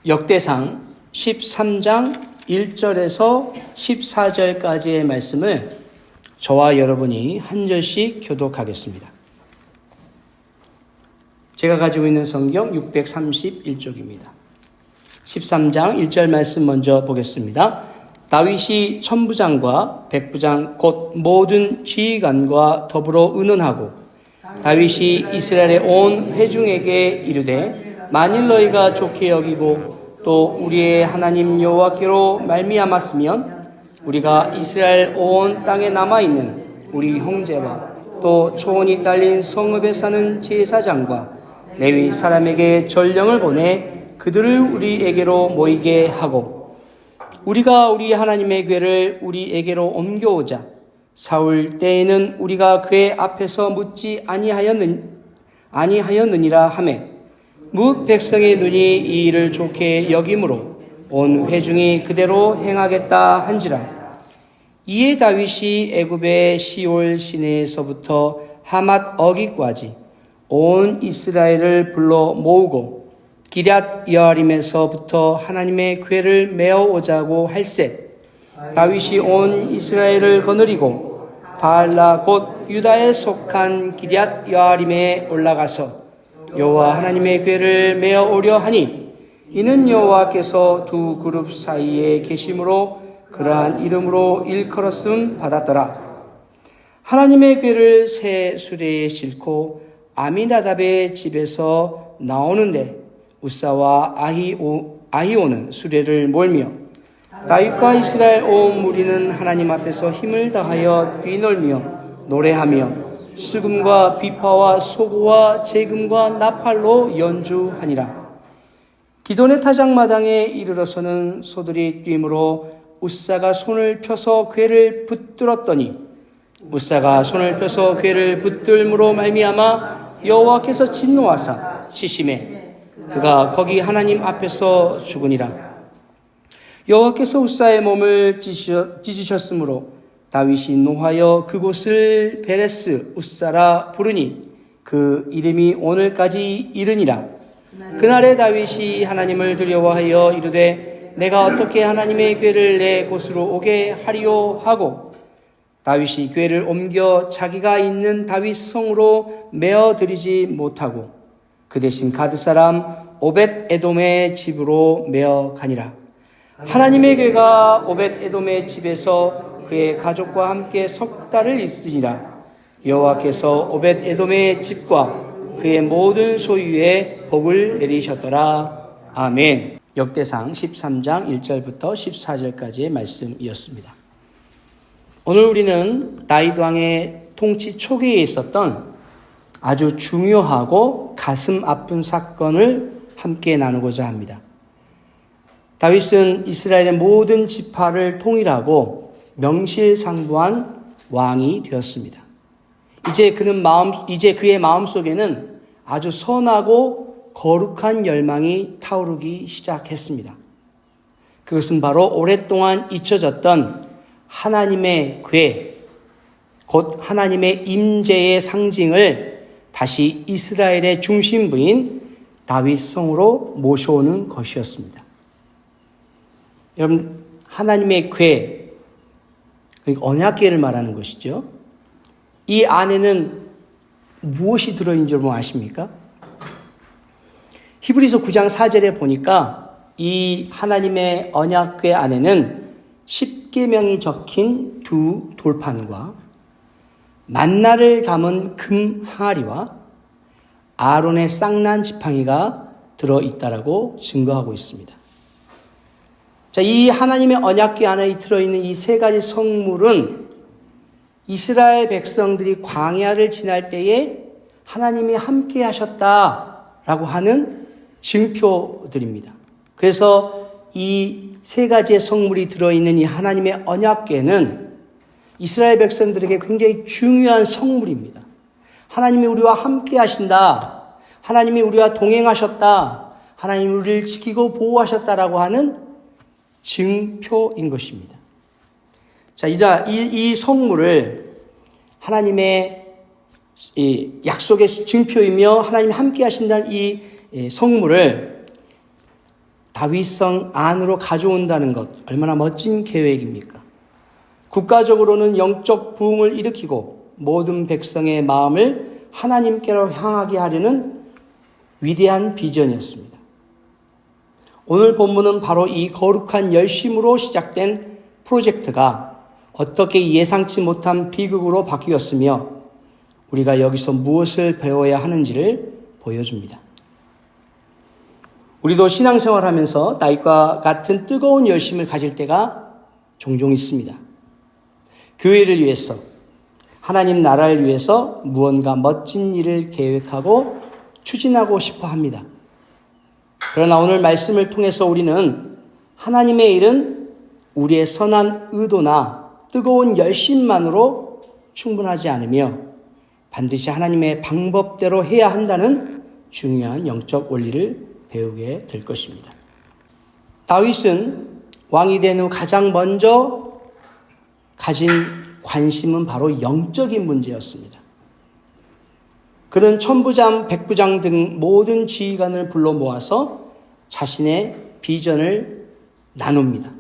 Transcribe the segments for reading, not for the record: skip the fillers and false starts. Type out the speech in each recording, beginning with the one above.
역대상 13장 1절에서 14절까지의 말씀을 저와 여러분이 한 절씩 교독하겠습니다. 제가 가지고 있는 성경 631쪽입니다. 13장 1절 말씀 먼저 보겠습니다. 다윗이 천부장과 백부장 곧 모든 지휘관과 더불어 의논하고 다윗이 이스라엘의 온 회중에게 이르되 만일 너희가 좋게 여기고 또 우리의 하나님 여호와께로 말미암았으면 우리가 이스라엘 온 땅에 남아있는 우리 형제와 또 초원이 딸린 성읍에 사는 제사장과 레위 사람에게 전령을 보내 그들을 우리에게로 모이게 하고 우리가 우리 하나님의 궤를 우리에게로 옮겨오자. 사울 때에는 우리가 그의 앞에서 묻지 아니하였느니라 하매 뭇 백성의 눈이 이 일을 좋게 여김으로 온 회중이 그대로 행하겠다 한지라. 이에 다윗이 애굽의 시올 시내에서부터 하맛 어기까지 온 이스라엘을 불러 모으고 기럇 여아림에서부터 하나님의 궤를 메어 오자고 할세. 다윗이 온 이스라엘을 거느리고 바알라 곧 유다에 속한 기럇 여아림에 올라가서 여호와 하나님의 궤를 메어 오려 하니 이는 여호와께서 두 그룹 사이에 계심으로 그러한 이름으로 일컬었음 받았더라. 하나님의 궤를 새 수레에 싣고 아미나답의 집에서 나오는데 우사와 아히오는 수레를 몰며 다윗과 이스라엘 온 무리는 하나님 앞에서 힘을 다하여 뛰놀며 노래하며 수금과 비파와 소고와 재금과 나팔로 연주하니라. 기돈의 타작마당에 이르러서는 소들이 뛰므로 우사가 손을 펴서 궤를 붙들었더니 우사가 손을 펴서 궤를 붙들므로 말미암아 여호와께서 진노하사 치심에 그가 거기 하나님 앞에서 죽으니라. 여호와께서 우사의 몸을 찢으셨으므로 다윗이 노하여 그곳을 베레스 우사라 부르니 그 이름이 오늘까지 이르니라. 그날에 다윗이 하나님을 두려워하여 이르되 내가 어떻게 하나님의 궤를 내 곳으로 오게 하리요 하고 다윗이 궤를 옮겨 자기가 있는 다윗 성으로 메어 드리지 못하고 그 대신 가드 사람 오벳 에돔의 집으로 메어 가니라. 하나님의 궤가 오벳 에돔의 집에서 그의 가족과 함께 석 달을 있으니라. 여호와께서 오벳 에돔의 집과 그의 모든 소유에 복을 내리셨더라. 아멘. 역대상 13장 1절부터 14절까지의 말씀이었습니다. 오늘 우리는 다윗 왕의 통치 초기에 있었던 아주 중요하고 가슴 아픈 사건을 함께 나누고자 합니다. 다윗은 이스라엘의 모든 지파를 통일하고 명실상부한 왕이 되었습니다. 이제 그의 마음속에는 아주 선하고 거룩한 열망이 타오르기 시작했습니다. 그것은 바로 오랫동안 잊혀졌던 하나님의 궤, 곧 하나님의 임재의 상징을 다시 이스라엘의 중심부인 다윗 성으로 모셔오는 것이었습니다. 여러분, 하나님의 궤, 그러니까 언약궤를 말하는 것이죠. 이 안에는 무엇이 들어있는 줄 아십니까? 히브리서 9장 4절에 보니까 이 하나님의 언약궤 안에는 십계명이 적힌 두 돌판과 만나를 담은 금 항아리와 아론의 쌍난 지팡이가 들어있다라고 증거하고 있습니다. 자, 이 하나님의 언약궤 안에 들어있는 이 세 가지 성물은 이스라엘 백성들이 광야를 지날 때에 하나님이 함께 하셨다라고 하는 증표들입니다. 그래서 이 세 가지의 성물이 들어있는 이 하나님의 언약궤는 이스라엘 백성들에게 굉장히 중요한 성물입니다. 하나님이 우리와 함께 하신다. 하나님이 우리와 동행하셨다. 하나님이 우리를 지키고 보호하셨다라고 하는 증표인 것입니다. 자, 이제 이 성물을 하나님의 약속의 증표이며 하나님이 함께 하신다는 이 성물을 다윗성 안으로 가져온다는 것, 얼마나 멋진 계획입니까? 국가적으로는 영적 부흥을 일으키고 모든 백성의 마음을 하나님께로 향하게 하려는 위대한 비전이었습니다. 오늘 본문은 바로 이 거룩한 열심으로 시작된 프로젝트가 어떻게 예상치 못한 비극으로 바뀌었으며 우리가 여기서 무엇을 배워야 하는지를 보여줍니다. 우리도 신앙생활하면서 다윗과 같은 뜨거운 열심을 가질 때가 종종 있습니다. 교회를 위해서, 하나님 나라를 위해서 무언가 멋진 일을 계획하고 추진하고 싶어 합니다. 그러나 오늘 말씀을 통해서 우리는 하나님의 일은 우리의 선한 의도나 뜨거운 열심만으로 충분하지 않으며 반드시 하나님의 방법대로 해야 한다는 중요한 영적 원리를 배우게 될 것입니다. 다윗은 왕이 된 후 가장 먼저 가진 관심은 바로 영적인 문제였습니다. 그는 천부장, 백부장 등 모든 지휘관을 불러 모아서 자신의 비전을 나눕니다.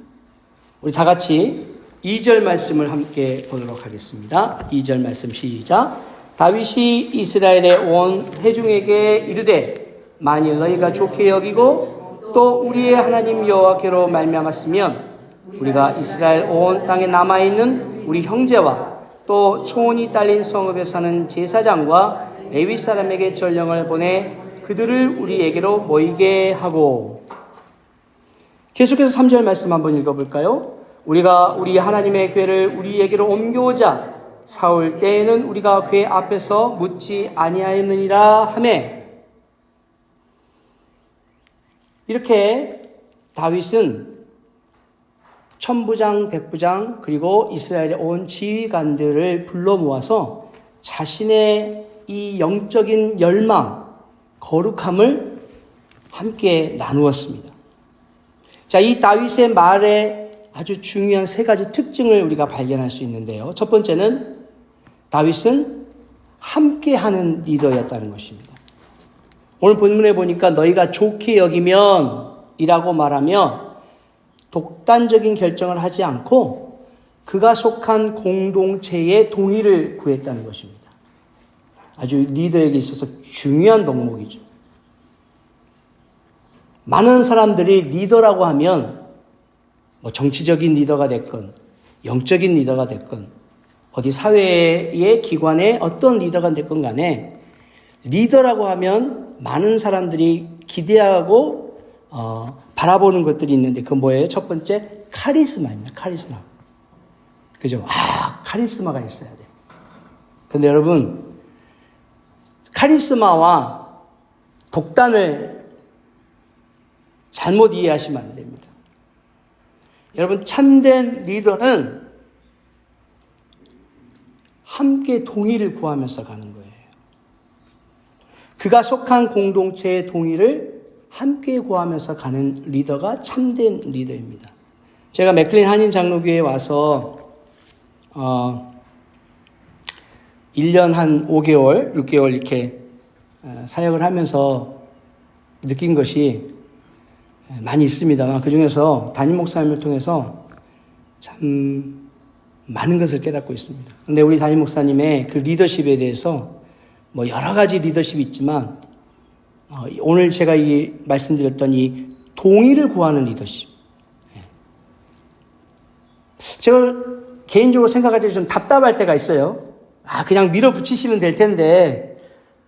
우리 다 같이 2절 말씀을 함께 보도록 하겠습니다. 2절 말씀 시작. 다윗이 이스라엘의 온 회중에게 이르되 만일 너희가 좋게 여기고 또 우리의 하나님 여호와께로 말미암았으면 우리가 이스라엘 온 땅에 남아있는 우리 형제와 또 초원이 딸린 성읍에 사는 제사장과 레위 사람에게 전령을 보내 그들을 우리에게로 모이게 하고. 계속해서 3절 말씀 한번 읽어볼까요? 우리가 우리 하나님의 궤를 우리에게로 옮겨오자 사울 때에는 우리가 궤 앞에서 묻지 아니하였느니라 하매. 이렇게 다윗은 천부장, 백부장 그리고 이스라엘의 온 지휘관들을 불러 모아서 자신의 이 영적인 열망, 거룩함을 함께 나누었습니다. 자, 이 다윗의 말에 아주 중요한 세 가지 특징을 우리가 발견할 수 있는데요. 첫 번째는 다윗은 함께하는 리더였다는 것입니다. 오늘 본문에 보니까 너희가 좋게 여기면 이라고 말하며 독단적인 결정을 하지 않고 그가 속한 공동체의 동의를 구했다는 것입니다. 아주 리더에게 있어서 중요한 덕목이죠. 많은 사람들이 리더라고 하면 뭐 정치적인 리더가 됐건 영적인 리더가 됐건 어디 사회의 기관의 어떤 리더가 됐건 간에 리더라고 하면 많은 사람들이 기대하고 바라보는 것들이 있는데 그건 뭐예요? 첫 번째 카리스마입니다. 카리스마. 그죠? 카리스마가 있어야 돼. 그런데 여러분 카리스마와 독단을 잘못 이해하시면 안 됩니다. 여러분 참된 리더는 함께 동의를 구하면서 가는 거예요. 그가 속한 공동체의 동의를 함께 구하면서 가는 리더가 참된 리더입니다. 제가 맥클린 한인 장로교회에 와서 1년 한 5개월, 6개월 이렇게 사역을 하면서 느낀 것이 많이 있습니다만 그중에서 담임 목사님을 통해서 참 많은 것을 깨닫고 있습니다. 그런데 우리 담임 목사님의 그 리더십에 대해서 뭐 여러 가지 리더십이 있지만 오늘 제가 말씀드렸던 이 동의를 구하는 리더십. 제가 개인적으로 생각할 때 좀 답답할 때가 있어요. 그냥 밀어붙이시면 될 텐데,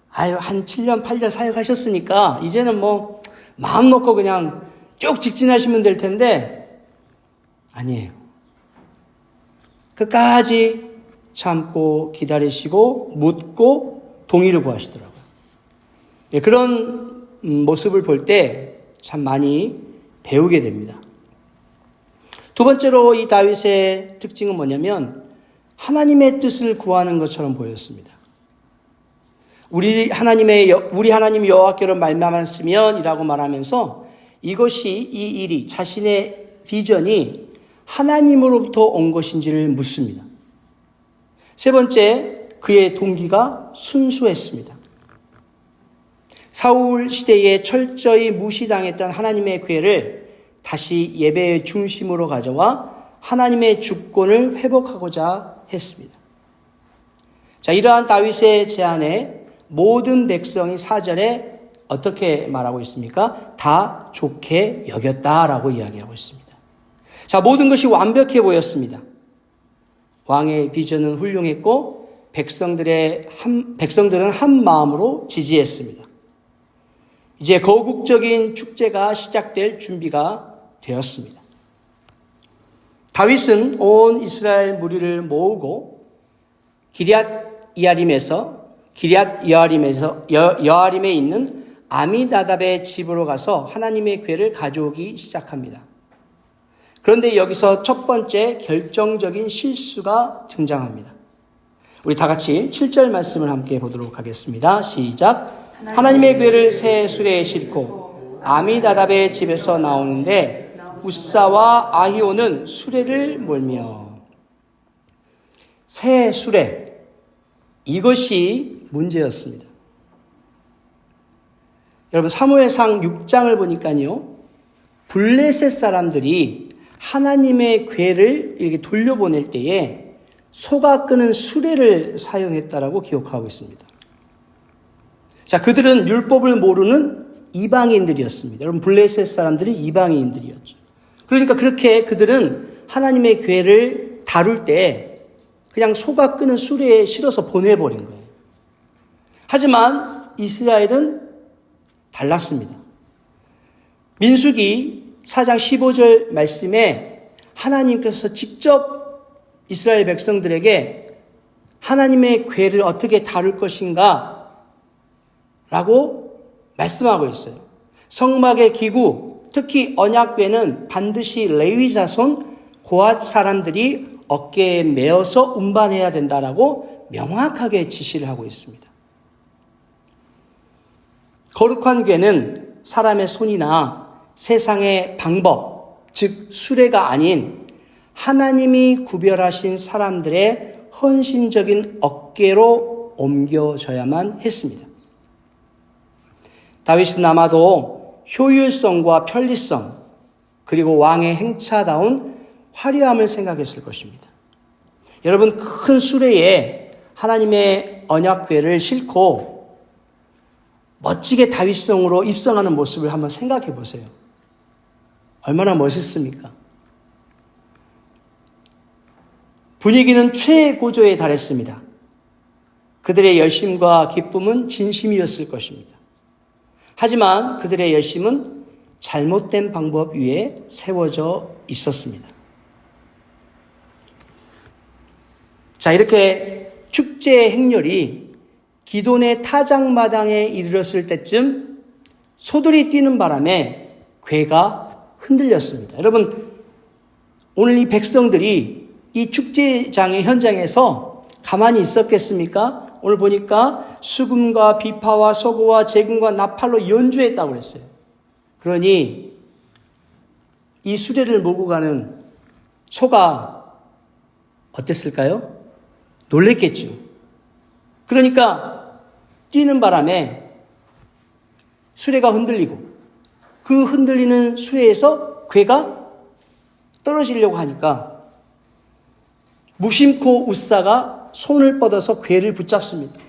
한 7년, 8년 사역하셨으니까, 이제는 뭐, 마음 놓고 그냥 쭉 직진하시면 될 텐데, 아니에요. 끝까지 참고 기다리시고, 묻고, 동의를 구하시더라고요. 그런 모습을 볼 때 참 많이 배우게 됩니다. 두 번째로 이 다윗의 특징은 뭐냐면 하나님의 뜻을 구하는 것처럼 보였습니다. 우리 하나님 여호와께로 말미암았으면이라고 말하면서 이것이 이 일이 자신의 비전이 하나님으로부터 온 것인지를 묻습니다. 세 번째, 그의 동기가 순수했습니다. 사울 시대에 철저히 무시당했던 하나님의 궤를 다시 예배의 중심으로 가져와 하나님의 주권을 회복하고자 했습니다. 자, 이러한 다윗의 제안에 모든 백성이 4절에 어떻게 말하고 있습니까? 다 좋게 여겼다라고 이야기하고 있습니다. 자, 모든 것이 완벽해 보였습니다. 왕의 비전은 훌륭했고 백성들은 한 마음으로 지지했습니다. 이제 거국적인 축제가 시작될 준비가 되었습니다. 다윗은 온 이스라엘 무리를 모으고 여아림에 있는 아미나답의 집으로 가서 하나님의 궤를 가져오기 시작합니다. 그런데 여기서 첫 번째 결정적인 실수가 등장합니다. 우리 다 같이 7절 말씀을 함께 보도록 하겠습니다. 시작. 하나님의 궤를 새 수레에 싣고 아미나답의 집에서 나오는데 우사와 아히오는 수레를 몰며. 새 수레, 이것이 문제였습니다. 여러분, 사무엘상 6장을 보니까요, 블레셋 사람들이 하나님의 궤를 이렇게 돌려보낼 때에 소가 끄는 수레를 사용했다라고 기록하고 있습니다. 자, 그들은 율법을 모르는 이방인들이었습니다. 여러분, 블레셋 사람들이 이방인들이었죠. 그러니까 그렇게 그들은 하나님의 궤를 다룰 때 그냥 소가 끄는 수레에 실어서 보내버린 거예요. 하지만 이스라엘은 달랐습니다. 민수기 4장 15절 말씀에 하나님께서 직접 이스라엘 백성들에게 하나님의 궤를 어떻게 다룰 것인가 라고 말씀하고 있어요. 성막의 기구, 특히 언약궤는 반드시 레위 자손 고앗 사람들이 어깨에 메어서 운반해야 된다라고 명확하게 지시를 하고 있습니다. 거룩한 궤는 사람의 손이나 세상의 방법, 즉 수레가 아닌 하나님이 구별하신 사람들의 헌신적인 어깨로 옮겨져야만 했습니다. 다윗은 아마도 효율성과 편리성, 그리고 왕의 행차다운 화려함을 생각했을 것입니다. 여러분, 큰 수레에 하나님의 언약궤를 싣고 멋지게 다윗성으로 입성하는 모습을 한번 생각해 보세요. 얼마나 멋있습니까? 분위기는 최고조에 달했습니다. 그들의 열심과 기쁨은 진심이었을 것입니다. 하지만 그들의 열심은 잘못된 방법 위에 세워져 있었습니다. 자, 이렇게 축제의 행렬이 기돈의 타작마당에 이르렀을 때쯤 소들이 뛰는 바람에 궤가 흔들렸습니다. 여러분, 오늘 이 백성들이 이 축제장의 현장에서 가만히 있었겠습니까? 오늘 보니까 수금과 비파와 서구와 제금과 나팔로 연주했다고 그랬어요. 그러니 이 수레를 몰고 가는 소가 어땠을까요? 놀랬겠죠. 그러니까 뛰는 바람에 수레가 흔들리고 그 흔들리는 수레에서 궤가 떨어지려고 하니까 무심코 우사가 손을 뻗어서 궤를 붙잡습니다.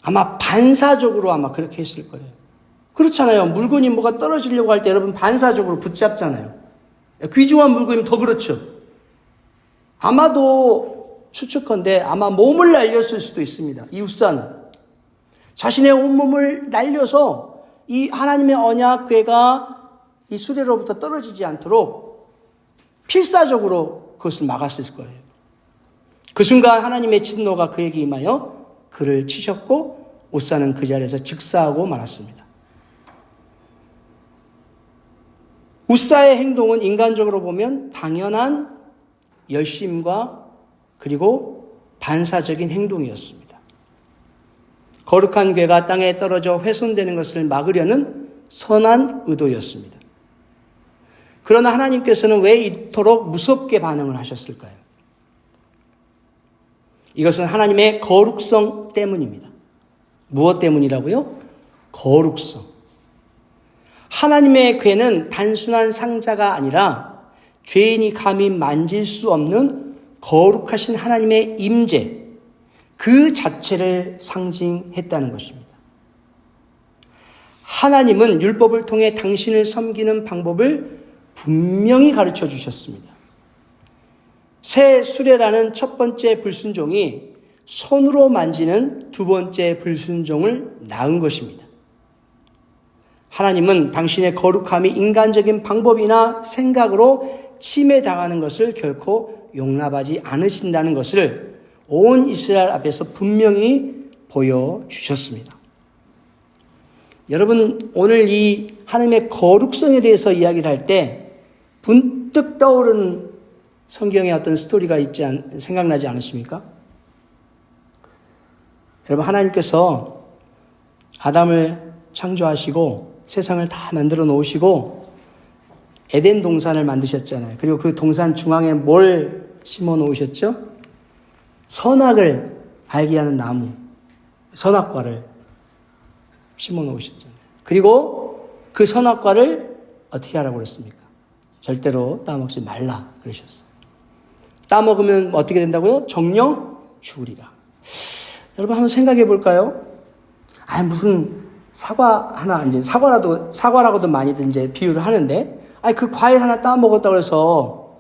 아마 반사적으로 아마 그렇게 했을 거예요. 그렇잖아요. 물건이 뭐가 떨어지려고 할 때 여러분 반사적으로 붙잡잖아요. 귀중한 물건이면 더 그렇죠. 아마도 추측컨대 아마 몸을 날렸을 수도 있습니다. 이 우사는 자신의 온몸을 날려서 이 하나님의 언약궤가 이 수레로부터 떨어지지 않도록 필사적으로 그것을 막았을 거예요. 그 순간 하나님의 진노가 그에게 임하여 그를 치셨고 우사는 그 자리에서 즉사하고 말았습니다. 우사의 행동은 인간적으로 보면 당연한 열심과 그리고 반사적인 행동이었습니다. 거룩한 궤가 땅에 떨어져 훼손되는 것을 막으려는 선한 의도였습니다. 그러나 하나님께서는 왜 이토록 무섭게 반응을 하셨을까요? 이것은 하나님의 거룩성 때문입니다. 무엇 때문이라고요? 거룩성. 하나님의 궤는 단순한 상자가 아니라 죄인이 감히 만질 수 없는 거룩하신 하나님의 임재, 그 자체를 상징했다는 것입니다. 하나님은 율법을 통해 당신을 섬기는 방법을 분명히 가르쳐 주셨습니다. 새 수레라는 첫 번째 불순종이 손으로 만지는 두 번째 불순종을 낳은 것입니다. 하나님은 당신의 거룩함이 인간적인 방법이나 생각으로 침해당하는 것을 결코 용납하지 않으신다는 것을 온 이스라엘 앞에서 분명히 보여주셨습니다. 여러분, 오늘 이 하나님의 거룩성에 대해서 이야기를 할 때 문득 떠오르는 성경의 어떤 스토리가 생각나지 않으십니까? 여러분, 하나님께서 아담을 창조하시고 세상을 다 만들어 놓으시고 에덴 동산을 만드셨잖아요. 그리고 그 동산 중앙에 뭘 심어 놓으셨죠? 선악을 알게 하는 나무, 선악과를 심어 놓으셨잖아요. 그리고 그 선악과를 어떻게 하라고 그랬습니까? 절대로 따먹지 말라 그러셨어요. 따먹으면 어떻게 된다고요? 정령 죽으리라. 여러분 한번 생각해 볼까요? 무슨 사과 하나, 이제 사과라고도 많이들 이제 비유를 하는데, 그 과일 하나 따먹었다고 해서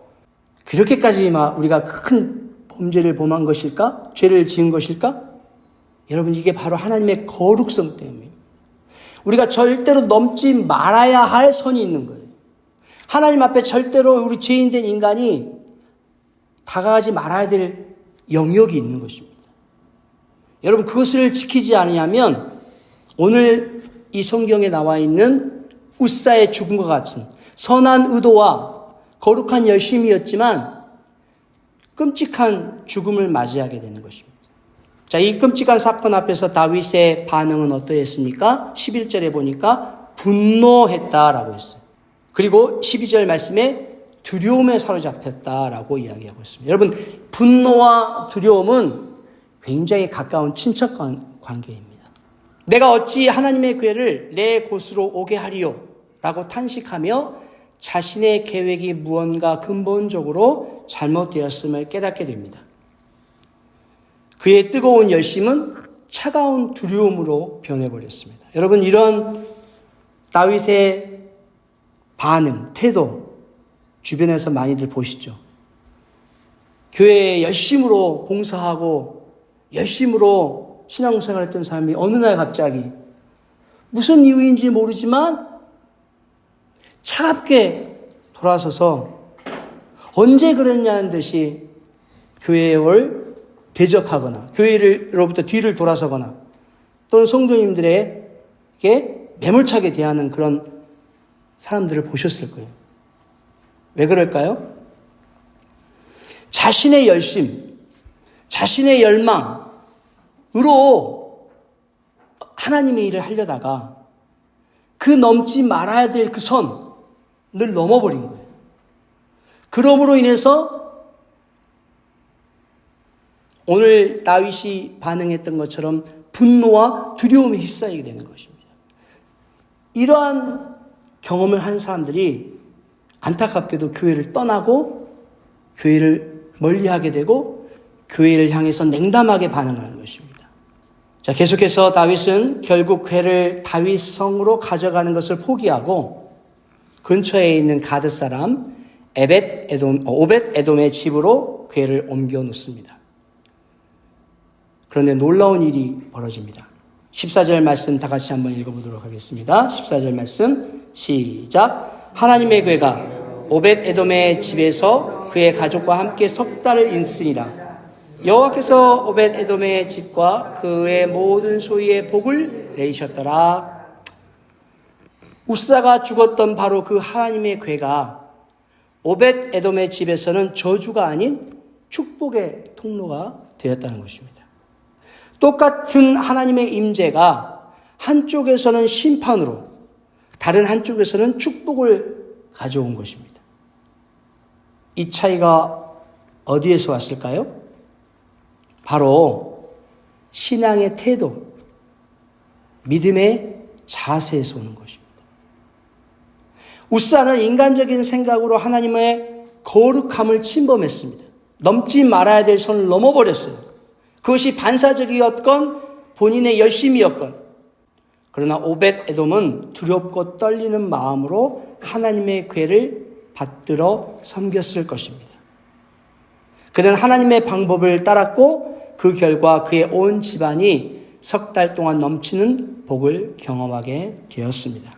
그렇게까지 막 우리가 큰 범죄를 범한 것일까? 죄를 지은 것일까? 여러분, 이게 바로 하나님의 거룩성 때문이에요. 우리가 절대로 넘지 말아야 할 선이 있는 거예요. 하나님 앞에 절대로 우리 죄인된 인간이 다가가지 말아야 될 영역이 있는 것입니다. 여러분, 그것을 지키지 않으면 오늘 이 성경에 나와 있는 웃사의 죽음과 같은 선한 의도와 거룩한 열심이었지만 끔찍한 죽음을 맞이하게 되는 것입니다. 자, 이 끔찍한 사건 앞에서 다윗의 반응은 어떠했습니까? 11절에 보니까 분노했다라고 했어요. 그리고 12절 말씀에 두려움에 사로잡혔다라고 이야기하고 있습니다. 여러분, 분노와 두려움은 굉장히 가까운 친척 관계입니다. 내가 어찌 하나님의 궤를 내 곳으로 오게 하리요? 라고 탄식하며 자신의 계획이 무언가 근본적으로 잘못되었음을 깨닫게 됩니다. 그의 뜨거운 열심은 차가운 두려움으로 변해버렸습니다. 여러분, 이런 다윗의 반응, 태도 주변에서 많이들 보시죠. 교회에 열심으로 봉사하고 열심으로 신앙생활을 했던 사람이 어느 날 갑자기 무슨 이유인지 모르지만 차갑게 돌아서서 언제 그랬냐는 듯이 교회를 대적하거나 교회로부터 뒤를 돌아서거나 또는 성도님들에게 매몰차게 대하는 그런 사람들을 보셨을 거예요. 왜 그럴까요? 자신의 열심, 자신의 열망으로 하나님의 일을 하려다가 그 넘지 말아야 될 그 선을 넘어버린 거예요. 그러므로 인해서 오늘 다윗이 반응했던 것처럼 분노와 두려움에 휩싸이게 되는 것입니다. 이러한 경험을 한 사람들이 안타깝게도 교회를 떠나고 교회를 멀리하게 되고 교회를 향해서 냉담하게 반응하는 것입니다. 자, 계속해서 다윗은 결국 궤를 다윗 성으로 가져가는 것을 포기하고 근처에 있는 가드 사람 오벳 에돔의 집으로 궤를 옮겨 놓습니다. 그런데 놀라운 일이 벌어집니다. 14절 말씀 다 같이 한번 읽어보도록 하겠습니다. 14절 말씀 시작. 하나님의 궤가 오벳 에돔의 집에서 그의 가족과 함께 석 달을 있으니라. 여호와께서 오벳 에돔의 집과 그의 모든 소유의 복을 내리셨더라. 웃사가 죽었던 바로 그 하나님의 궤가 오벳 에돔의 집에서는 저주가 아닌 축복의 통로가 되었다는 것입니다. 똑같은 하나님의 임재가 한쪽에서는 심판으로 다른 한쪽에서는 축복을 가져온 것입니다. 이 차이가 어디에서 왔을까요? 바로 신앙의 태도, 믿음의 자세에서 오는 것입니다. 우사는 인간적인 생각으로 하나님의 거룩함을 침범했습니다. 넘지 말아야 될 선을 넘어버렸어요. 그것이 반사적이었건 본인의 열심이었건. 그러나 오벳 에돔은 두렵고 떨리는 마음으로 하나님의 궤를 받들어 섬겼을 것입니다. 그는 하나님의 방법을 따랐고 그 결과 그의 온 집안이 석 달 동안 넘치는 복을 경험하게 되었습니다.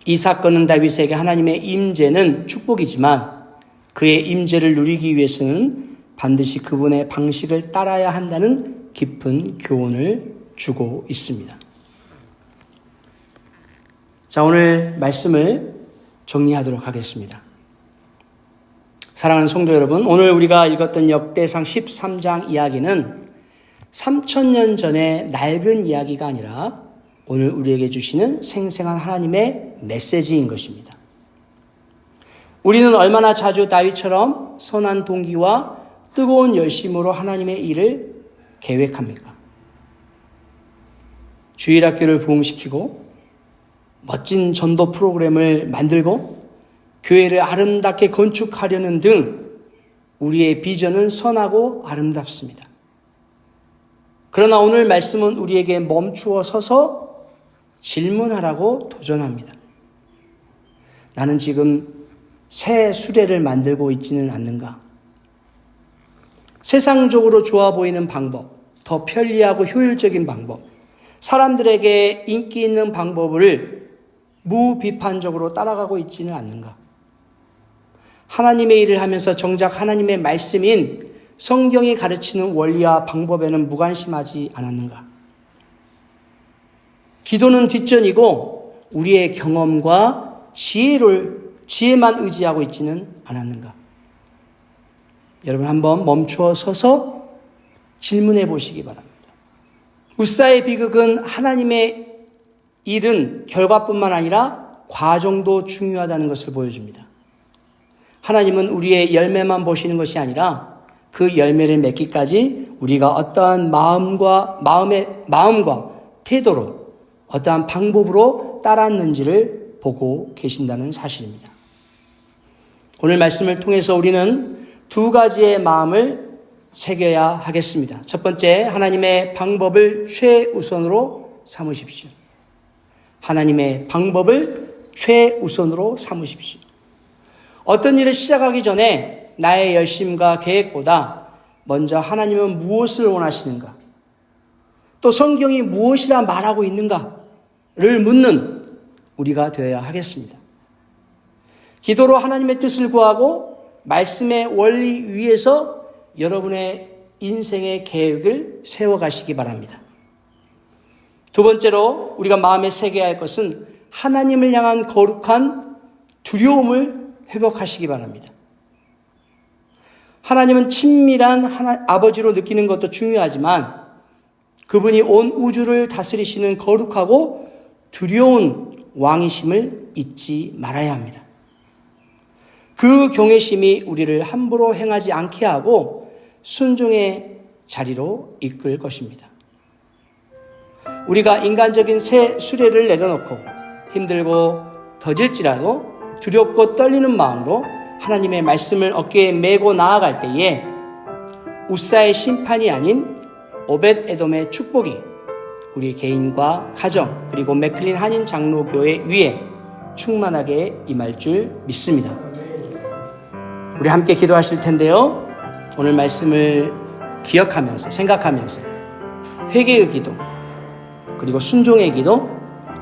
이 사건은 다윗에게 하나님의 임재는 축복이지만 그의 임재를 누리기 위해서는 반드시 그분의 방식을 따라야 한다는 깊은 교훈을 주고 있습니다. 자, 오늘 말씀을 정리하도록 하겠습니다. 사랑하는 성도 여러분, 오늘 우리가 읽었던 역대상 13장 이야기는 3000년 전의 낡은 이야기가 아니라 오늘 우리에게 주시는 생생한 하나님의 메시지인 것입니다. 우리는 얼마나 자주 다윗처럼 선한 동기와 뜨거운 열심으로 하나님의 일을 계획합니까? 주일학교를 부흥시키고 멋진 전도 프로그램을 만들고 교회를 아름답게 건축하려는 등 우리의 비전은 선하고 아름답습니다. 그러나 오늘 말씀은 우리에게 멈추어 서서 질문하라고 도전합니다. 나는 지금 새 수레를 만들고 있지는 않는가? 세상적으로 좋아 보이는 방법, 더 편리하고 효율적인 방법, 사람들에게 인기 있는 방법을 무비판적으로 따라가고 있지는 않는가? 하나님의 일을 하면서 정작 하나님의 말씀인 성경이 가르치는 원리와 방법에는 무관심하지 않았는가? 기도는 뒷전이고 우리의 경험과 지혜만 의지하고 있지는 않았는가? 여러분 한번 멈추어 서서 질문해 보시기 바랍니다. 우사의 비극은 하나님의 일은 결과뿐만 아니라 과정도 중요하다는 것을 보여줍니다. 하나님은 우리의 열매만 보시는 것이 아니라 그 열매를 맺기까지 우리가 어떠한 마음과 태도로 어떠한 방법으로 따랐는지를 보고 계신다는 사실입니다. 오늘 말씀을 통해서 우리는 두 가지의 마음을 새겨야 하겠습니다. 첫 번째, 하나님의 방법을 최우선으로 삼으십시오. 하나님의 방법을 최우선으로 삼으십시오. 어떤 일을 시작하기 전에 나의 열심과 계획보다 먼저 하나님은 무엇을 원하시는가? 또 성경이 무엇이라 말하고 있는가를 묻는 우리가 되어야 하겠습니다. 기도로 하나님의 뜻을 구하고 말씀의 원리 위에서 여러분의 인생의 계획을 세워가시기 바랍니다. 두 번째로 우리가 마음에 새겨야 할 것은 하나님을 향한 거룩한 두려움을 회복하시기 바랍니다. 하나님은 친밀한 아버지로 느끼는 것도 중요하지만 그분이 온 우주를 다스리시는 거룩하고 두려운 왕이심을 잊지 말아야 합니다. 그 경외심이 우리를 함부로 행하지 않게 하고 순종의 자리로 이끌 것입니다. 우리가 인간적인 새 수레를 내려놓고 힘들고 더질지라도 두렵고 떨리는 마음으로 하나님의 말씀을 어깨에 메고 나아갈 때에 우사의 심판이 아닌 오벳 에돔의 축복이 우리 개인과 가정 그리고 맥클린 한인 장로교회 위에 충만하게 임할 줄 믿습니다. 우리 함께 기도하실 텐데요. 오늘 말씀을 기억하면서 생각하면서 회개의 기도 그리고 순종의 기도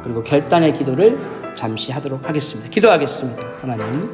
그리고 결단의 기도를 잠시 하도록 하겠습니다. 기도하겠습니다. 하나님,